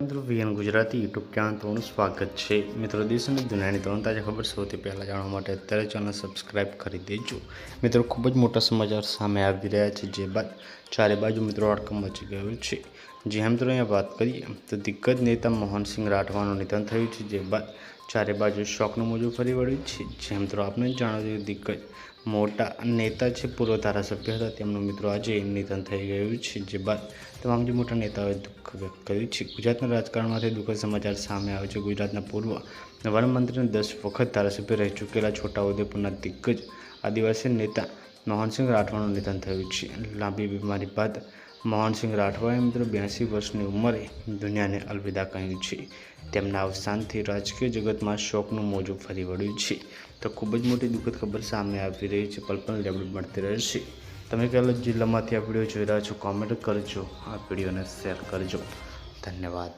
મિત્રો VN Gujarati YouTube channel તમારું સ્વાગત છે। મિત્રો દેશ અને દુનિયાની તમામ તાજા ખબર સૌથી પહેલાં જાણવા માટે અત્યારે ચેનલ સબસ્ક્રાઇબ કરી દેજો। મિત્રો ખૂબ જ મોટા સમાચાર સામે આવી રહ્યા છે, જે બાદ ચારે બાજુ મિત્રો હડકંપ મચી ગયો છે। જે મિત્રો અહીંયા વાત કરીએ તો દિગ્ગજ નેતા મોહનસિંહ રાઠવાનું નિધન થયું છે, જે બાદ ચારે બાજુ શોકનું મોજું ફરી વળ્યું છે। જે મિત્રો આપણે જાણો દિગ્ગજ મોટા નેતા છે, પૂર્વ ધારાસભ્ય હતા, તેમનું મિત્રો આજે નિધન થઈ ગયું છે। જે બાદ તમામ જે મોટા નેતાઓએ દુઃખ વ્યક્ત કર્યું છે। ગુજરાતના રાજકારણમાંથી દુઃખદ સમાચાર સામે આવ્યો છે। ગુજરાતના પૂર્વ વન મંત્રી અને 10 વખત ધારાસભ્ય રહી ચૂકેલા છોટાઉદેપુરના દિગ્ગજ આદિવાસી નેતા મોહનસિંહ રાઠવાનું નિધન થયું છે। લાંબી બીમારી બાદ મોહનસિંહ રાઠવાએ મિત્રો 82 વર્ષની ઉંમરે દુનિયાને અલવિદા કહ્યું છે। તેમના અવસાનથી રાજકીય જગતમાં શોકનું મોજું ફરી વળ્યું છે। તો ખૂબ જ મોટી દુઃખદ ખબર સામે આવી રહી છે। પલ અપડેટ મળતી રહેશે। તમે કયા જિલ્લામાંથી આ વિડીયો જોઈ રહ્યા છો, કોમેન્ટ કરજો, આ વિડીયોને શેર કરજો। ધન્યવાદ।